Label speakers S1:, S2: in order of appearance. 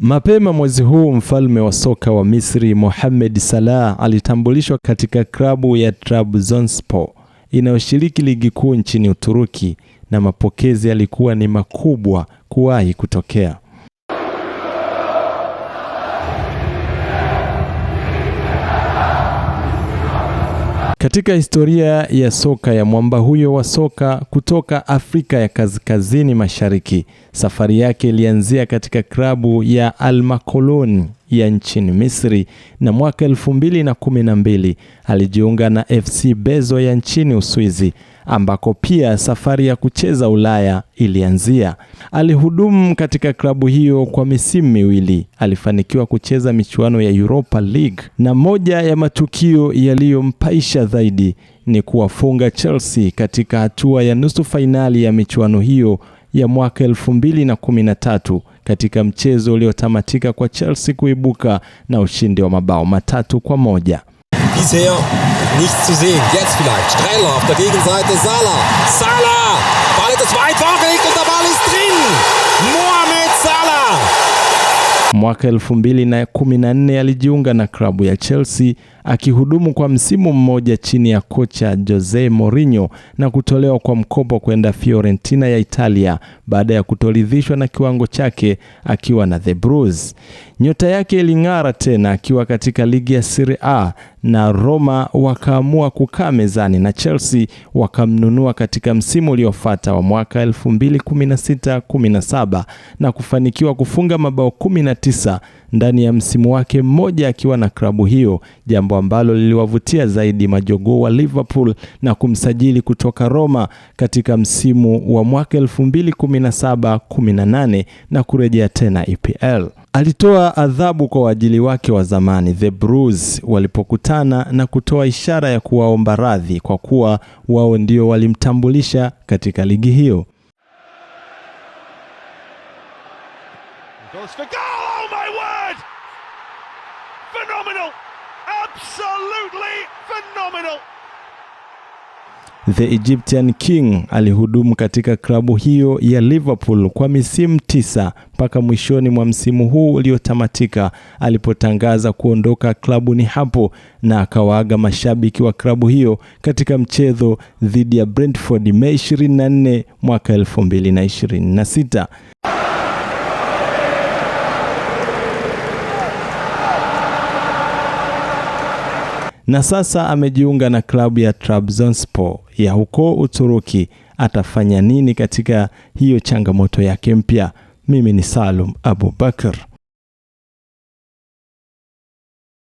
S1: Mapema mwezi huu mfalme wa soka wa Misri Mohamed Salah alitambulishwa katika klabu ya Trabzonspor inayoshiriki ligi kuu nchini Uturuki, na mapokezi yalikuwa ni makubwa kuwahi kutokea. Katika historia ya soka ya mwamba huyo wa soka kutoka Afrika ya Kaskazini Mashariki, safari yake ilianzia katika klabu ya Al Makoloni ya nchini Misri, na mwaka 2012 alijiunga na FC Bezo ya nchini Uswizi, ambako pia safari ya kucheza Ulaya ilianzia. Alihudumu katika klabu hiyo kwa misimu miwili. Alifanikiwa kucheza michuano ya Europa League, na moja ya matukio yaliyompaisha zaidi ni kuwafunga Chelsea katika hatua ya nusu fainali ya michuano hiyo ya mwaka 2013 katika mchezo uliotamatika kwa Chelsea kuibuka na ushindi wa mabao 3-1.
S2: Bisher nicht zu sehen. Jetzt vielleicht. Streller auf der Gegenseite. Salah! Ball ist weit vorgelegt und der Ball ist drin! Mohamed Salah!
S1: Mwaka 2014 alijiunga na klabu ya Chelsea, akihudumu kwa msimu mmoja chini ya kocha Jose Mourinho na kutolewa kwa mkopo kwenda Fiorentina ya Italia baada ya kutoridhishwa na kiwango chake akiwa na The Blues. Nyota yake iling'ara tena akiwa katika ligi ya Serie A, na Roma wakaamua kukaa mezani na Chelsea wakamnunua katika msimu uliofuata wa mwaka 2016-17 na kufanikiwa kufunga mabao 19 ndani ya msimu wake mmoja akiwa na klabu hiyo, jambo ambalo liliwavutia zaidi majogoo wa Liverpool na kumsajili kutoka Roma katika msimu wa mwaka 2017-18 na kurejea tena EPL. Alitoa adhabu kwa waajili wake wa zamani The Blues walipokutana na kutoa ishara ya kuwaomba radhi kwa kuwa wao ndio walimtambulisha katika ligi hiyo.
S3: Oh my word! Phenomenal! Absolutely phenomenal!
S1: The Egyptian King alihudumu katika klabu hiyo ya Liverpool kwa misimu 9 mpaka mwishoni mwa msimu huu uliotamatika alipotangaza kuondoka klabuni hapo, na akawaaga mashabiki wa klabu hiyo katika mchezo dhidi ya Brentford Mei 24 mwaka 2026. Na sasa amejiunga na klabu ya Trabzonspor ya huko Uturuki. Atafanya nini katika hiyo changamoto yake mpya? Mimi ni Salum Abubakar.